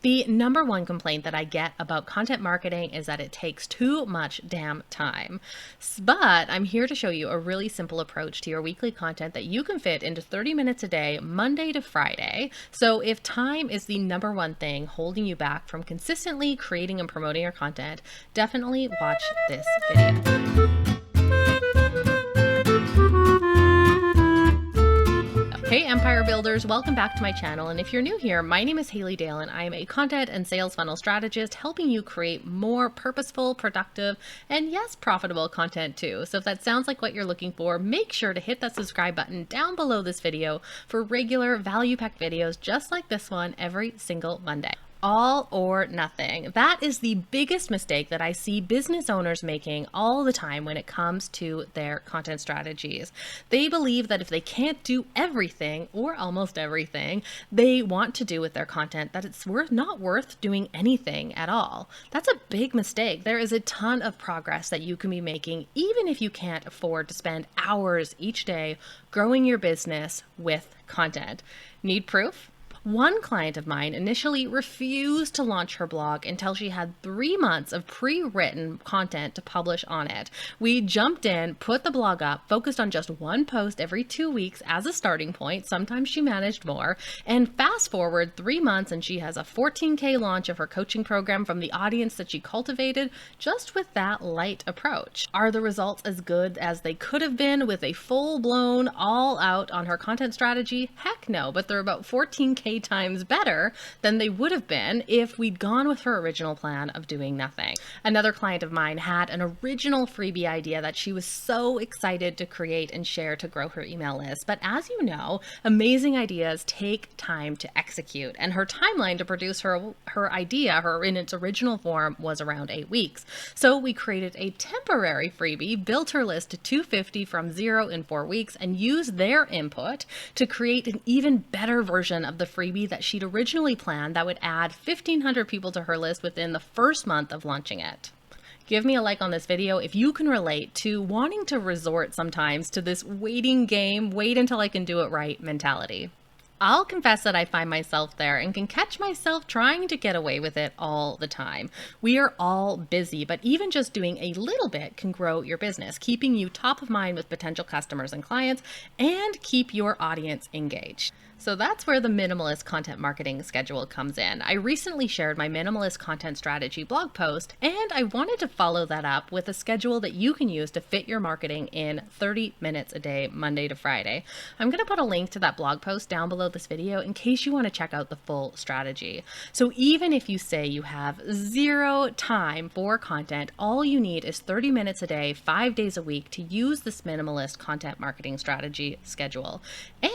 The number one complaint that I get about content marketing is that it takes too much damn time. But I'm here to show you a really simple approach to your weekly content that you can fit into 30 minutes a day, Monday to Friday. So if time is the number one thing holding you back from consistently creating and promoting your content, definitely watch this video. Hey Empire Builders, welcome back to my channel. And if you're new here, my name is Haley Dale and I am a content and sales funnel strategist helping you create more purposeful, productive, and yes, profitable content too. So if that sounds like what you're looking for, make sure to hit that subscribe button down below this video for regular value-packed videos just like this one every single Monday. All or nothing. That is the biggest mistake that I see business owners making all the time when it comes to their content strategies. They believe that if they can't do everything or almost everything they want to do with their content, that it's not worth doing anything at all. That's a big mistake. There is a ton of progress that you can be making even if you can't afford to spend hours each day growing your business with content. Need proof? One client of mine initially refused to launch her blog until she had 3 months of pre-written content to publish on it. We jumped in, put the blog up, focused on just one post every 2 weeks as a starting point. Sometimes she managed more. And fast forward 3 months and she has a 14K launch of her coaching program from the audience that she cultivated just with that light approach. Are the results as good as they could have been with a full-blown all out on her content strategy? Heck no, but they're about 14K times better than they would have been if we'd gone with her original plan of doing nothing. Another client of mine had an original freebie idea that she was so excited to create and share to grow her email list. But as you know, amazing ideas take time to execute, and her timeline to produce her idea in its original form was around 8 weeks. So we created a temporary freebie, built her list to 250 from zero in 4 weeks, and used their input to create an even better version of the freebie that she'd originally planned that would add 1,500 people to her list within the first month of launching it. Give me a like on this video if you can relate to wanting to resort sometimes to this waiting game, wait until I can do it right mentality. I'll confess that I find myself there and can catch myself trying to get away with it all the time. We are all busy, but even just doing a little bit can grow your business, keeping you top of mind with potential customers and clients, and keep your audience engaged. So that's where the minimalist content marketing schedule comes in. I recently shared my minimalist content strategy blog post, and I wanted to follow that up with a schedule that you can use to fit your marketing in 30 minutes a day, Monday to Friday. I'm going to put a link to that blog post down below this video in case you want to check out the full strategy. So even if you say you have zero time for content, all you need is 30 minutes a day, 5 days a week to use this minimalist content marketing strategy schedule,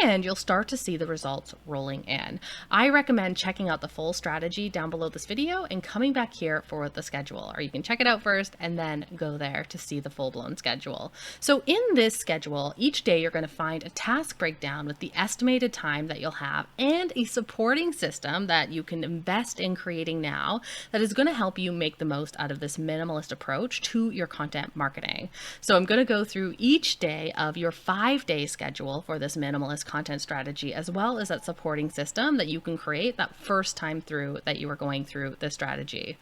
and you'll start to see the results rolling in. I recommend checking out the full strategy down below this video and coming back here for the schedule, or you can check it out first and then go there to see the full-blown schedule. So in this schedule, each day you're going to find a task breakdown with the estimated time that you'll have and a supporting system that you can invest in creating now that is going to help you make the most out of this minimalist approach to your content marketing. So I'm going to go through each day of your 5-day schedule for this minimalist content strategy, as well as that supporting system that you can create that first time through that you are going through the strategy.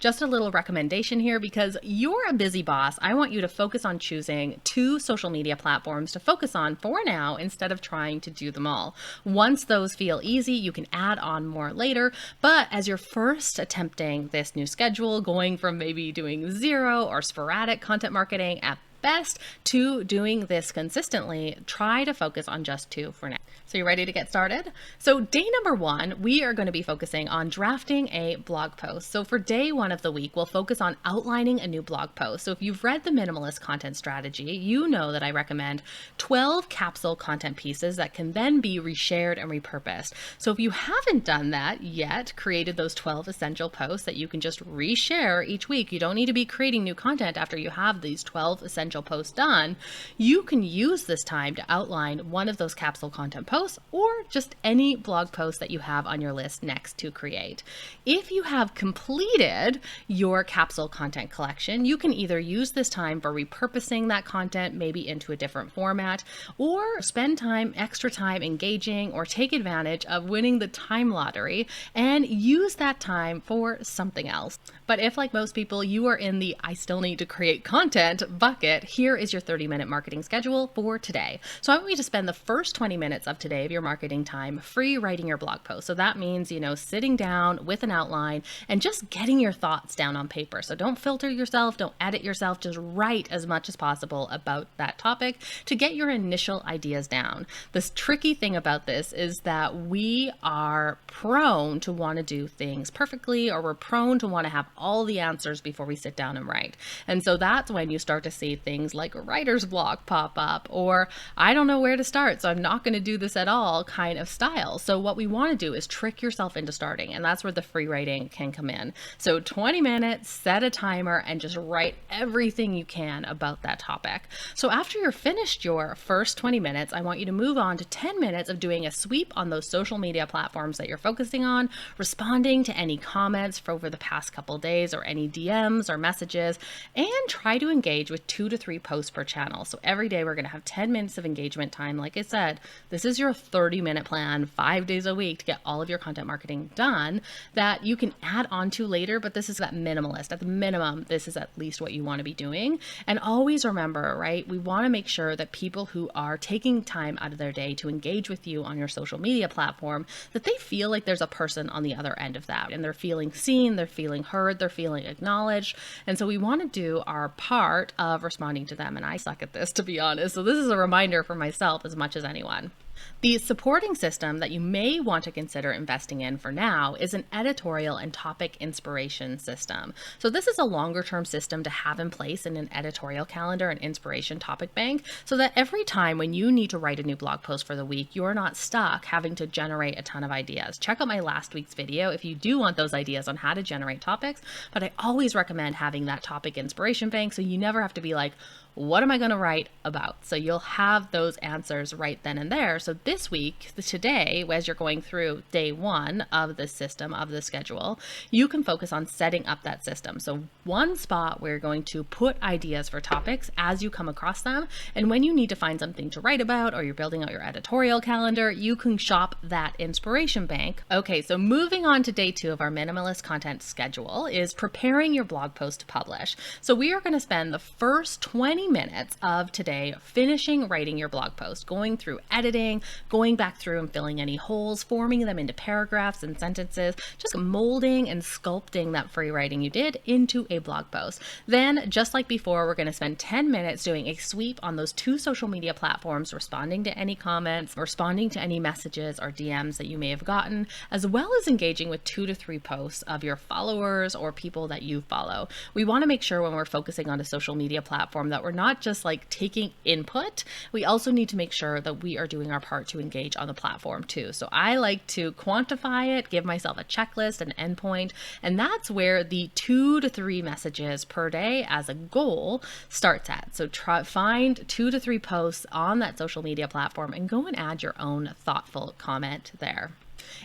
Just a little recommendation here, because you're a busy boss, I want you to focus on choosing 2 social media platforms to focus on for now instead of trying to do them all. Once those feel easy, you can add on more later, but as you're first attempting this new schedule, going from maybe doing zero or sporadic content marketing at best to doing this consistently, try to focus on just 2 for now. So you ready to get started? So day number 1, we are going to be focusing on drafting a blog post. So for day 1 of the week, we'll focus on outlining a new blog post. So if you've read the minimalist content strategy, you know that I recommend 12 capsule content pieces that can then be reshared and repurposed. So if you haven't done that yet, created those 12 essential posts that you can just reshare each week, you don't need to be creating new content after you have these 12 essential potential posts done, you can use this time to outline one of those capsule content posts or just any blog post that you have on your list next to create. If you have completed your capsule content collection, you can either use this time for repurposing that content maybe into a different format, or spend extra time engaging, or take advantage of winning the time lottery and use that time for something else. But if, like most people, you are in the I still need to create content bucket, here is your 30-minute marketing schedule for today. So I want you to spend the first 20 minutes of today of your marketing time free writing your blog post. So that means, sitting down with an outline and just getting your thoughts down on paper. So don't filter yourself, don't edit yourself, just write as much as possible about that topic to get your initial ideas down. The tricky thing about this is that we are prone to want to do things perfectly, or we're prone to want to have all the answers before we sit down and write. And so that's when you start to see things like writer's block pop up, or I don't know where to start, so I'm not going to do this at all kind of style. So what we want to do is trick yourself into starting, and that's where the free writing can come in. So 20 minutes, set a timer, and just write everything you can about that topic. So after you're finished your first 20 minutes, I want you to move on to 10 minutes of doing a sweep on those social media platforms that you're focusing on, responding to any comments for over the past couple days, or any DMs or messages, and try to engage with 2 to 3 posts per channel. So every day we're going to have 10 minutes of engagement time. Like I said, this is your 30-minute plan, 5 days a week to get all of your content marketing done that you can add on to later, but this is that minimalist. At the minimum, this is at least what you want to be doing. And always remember, right, we want to make sure that people who are taking time out of their day to engage with you on your social media platform, that they feel like there's a person on the other end of that, and they're feeling seen, they're feeling heard, they're feeling acknowledged. And so we want to do our part of responding to them. And I suck at this, to be honest. So this is a reminder for myself as much as anyone. The supporting system that you may want to consider investing in for now is an editorial and topic inspiration system. So this is a longer term system to have in place in an editorial calendar and inspiration topic bank, so that every time when you need to write a new blog post for the week, you're not stuck having to generate a ton of ideas. Check out my last week's video if you do want those ideas on how to generate topics, but I always recommend having that topic inspiration bank so you never have to be like, what am I going to write about? So you'll have those answers right then and there. So this week, today, as you're going through day 1 of the system, of the schedule, you can focus on setting up that system. So one spot where you're going to put ideas for topics as you come across them. And when you need to find something to write about, or you're building out your editorial calendar, you can shop that inspiration bank. Okay, so moving on to day 2 of our minimalist content schedule is preparing your blog post to publish. So we are going to spend the first 20 minutes of today finishing writing your blog post, going through editing, going back through and filling any holes, forming them into paragraphs and sentences, just molding and sculpting that free writing you did into a blog post. Then, just like before, we're going to spend 10 minutes doing a sweep on those 2 social media platforms, responding to any comments, responding to any messages or DMs that you may have gotten, as well as engaging with 2 to 3 posts of your followers or people that you follow. We want to make sure when we're focusing on a social media platform that we're not just like taking input, we also need to make sure that we are doing our part to engage on the platform too. So I like to quantify it, give myself a checklist, an endpoint, and that's where the 2 to 3 messages per day as a goal starts at. So find 2 to 3 posts on that social media platform and go and add your own thoughtful comment there.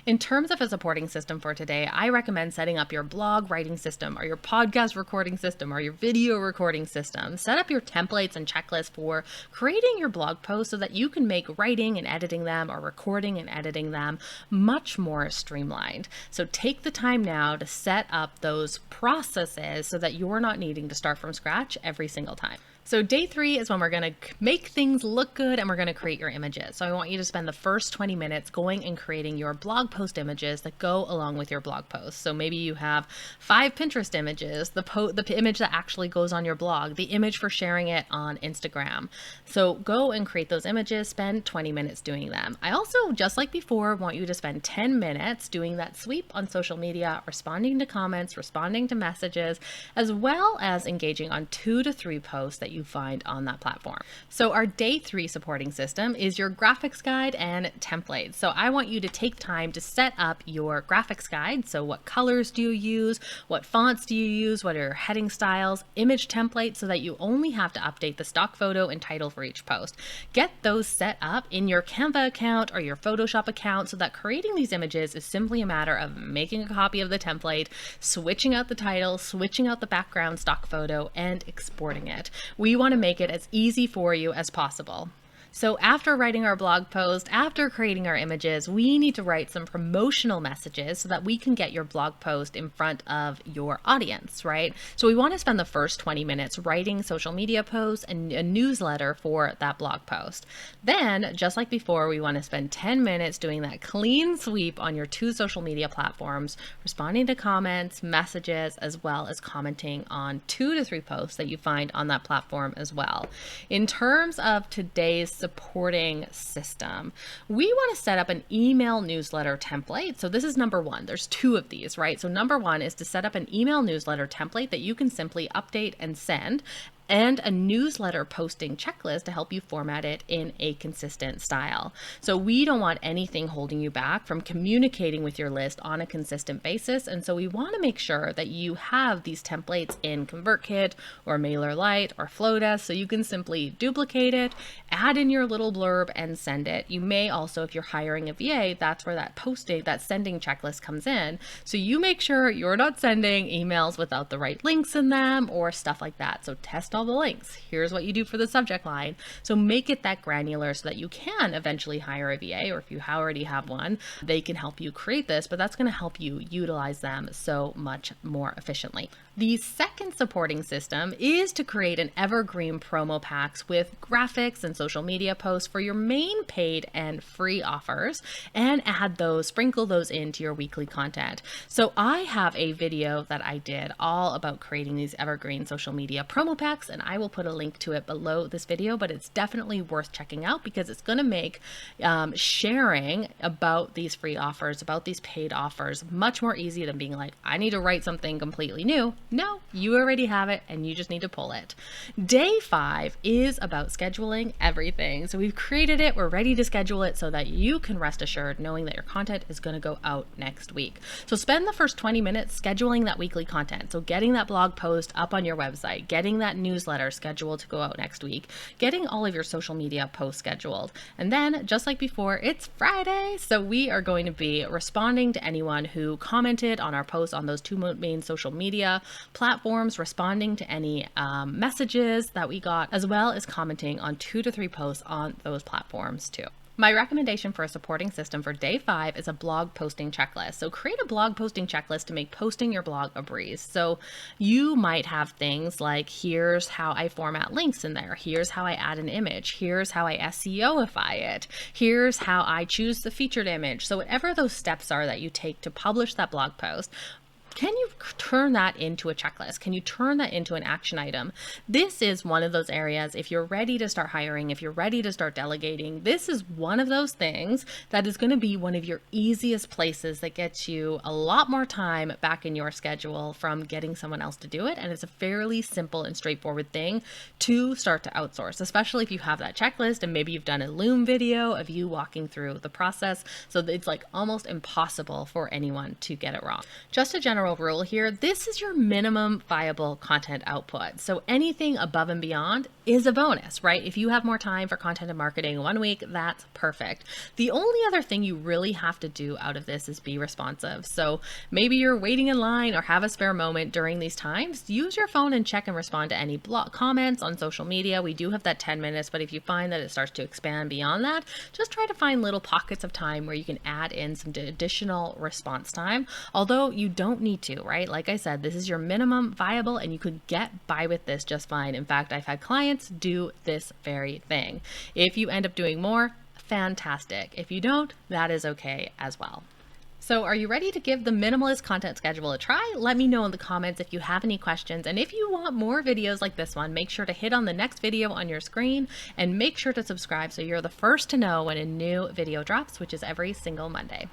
In terms of a supporting system for today, I recommend setting up your blog writing system, or your podcast recording system, or your video recording system. Set up your templates and checklists for creating your blog posts so that you can make writing and editing them, or recording and editing them, much more streamlined. So take the time now to set up those processes so that you're not needing to start from scratch every single time. So day 3 is when we're going to make things look good and we're going to create your images. So I want you to spend the first 20 minutes going and creating your blog post images that go along with your blog post. So maybe you have 5 Pinterest images, the image that actually goes on your blog, the image for sharing it on Instagram. So go and create those images, spend 20 minutes doing them. I also, just like before, want you to spend 10 minutes doing that sweep on social media, responding to comments, responding to messages, as well as engaging on 2 to 3 posts that you find on that platform. So our day 3 supporting system is your graphics guide and templates. So I want you to take time to set up your graphics guide. So what colors do you use? What fonts do you use? What are your heading styles? Image templates so that you only have to update the stock photo and title for each post. Get those set up in your Canva account or your Photoshop account so that creating these images is simply a matter of making a copy of the template, switching out the title, switching out the background stock photo, and exporting it. We want to make it as easy for you as possible. So after writing our blog post, after creating our images, we need to write some promotional messages so that we can get your blog post in front of your audience, right? So we want to spend the first 20 minutes writing social media posts and a newsletter for that blog post. Then, just like before, we want to spend 10 minutes doing that clean sweep on your 2 social media platforms, responding to comments, messages, as well as commenting on 2 to 3 posts that you find on that platform as well. In terms of today's supporting system, we want to set up an email newsletter template. So this is number 1. There's 2 of these, right? So number 1 is to set up an email newsletter template that you can simply update and send, and a newsletter posting checklist to help you format it in a consistent style. So we don't want anything holding you back from communicating with your list on a consistent basis. And so we want to make sure that you have these templates in ConvertKit or MailerLite or Flowdesk, so you can simply duplicate it, add in your little blurb, and send it. You may also, if you're hiring a VA, that's where that sending checklist comes in. So you make sure you're not sending emails without the right links in them or stuff like that. So test all the links. Here's what you do for the subject line. So make it that granular so that you can eventually hire a VA, or if you already have one, they can help you create this, but that's going to help you utilize them so much more efficiently. The second supporting system is to create an evergreen promo packs with graphics and social media posts for your main paid and free offers, and sprinkle those into your weekly content. So I have a video that I did all about creating these evergreen social media promo packs, and I will put a link to it below this video, but it's definitely worth checking out because it's going to make sharing about these free offers, about these paid offers, much more easy than being like, I need to write something completely new. No, you already have it and you just need to pull it. Day 5 is about scheduling everything. So we've created it, we're ready to schedule it so that you can rest assured knowing that your content is going to go out next week. So spend the first 20 minutes scheduling that weekly content. So getting that blog post up on your website, getting that newsletter scheduled to go out next week, getting all of your social media posts scheduled. And then, just like before, it's Friday. So we are going to be responding to anyone who commented on our posts on those 2 main social media platforms, responding to any messages that we got, as well as commenting on 2 to 3 posts on those platforms too. My recommendation for a supporting system for day 5 is a blog posting checklist. So create a blog posting checklist to make posting your blog a breeze. So you might have things like, here's how I format links in there. Here's how I add an image. Here's how I SEOify it. Here's how I choose the featured image. So whatever those steps are that you take to publish that blog post, can you turn that into a checklist? Can you turn that into an action item? This is one of those areas, if you're ready to start hiring, if you're ready to start delegating, this is one of those things that is going to be one of your easiest places that gets you a lot more time back in your schedule from getting someone else to do it. And it's a fairly simple and straightforward thing to start to outsource, especially if you have that checklist and maybe you've done a Loom video of you walking through the process. So it's like almost impossible for anyone to get it wrong. Just a general rule here, this is your minimum viable content output. So anything above and beyond is a bonus, right? If you have more time for content and marketing 1 week, that's perfect. The only other thing you really have to do out of this is be responsive. So maybe you're waiting in line or have a spare moment during these times, use your phone and check and respond to any comments on social media. We do have that 10 minutes, but if you find that it starts to expand beyond that, just try to find little pockets of time where you can add in some additional response time. Although you don't need to, right? Like I said, this is your minimum viable and you could get by with this just fine. In fact, I've had clients do this very thing. If you end up doing more, fantastic. If you don't, that is okay as well. So are you ready to give the minimalist content schedule a try? Let me know in the comments if you have any questions. And if you want more videos like this one, make sure to hit on the next video on your screen and make sure to subscribe so you're the first to know when a new video drops, which is every single Monday.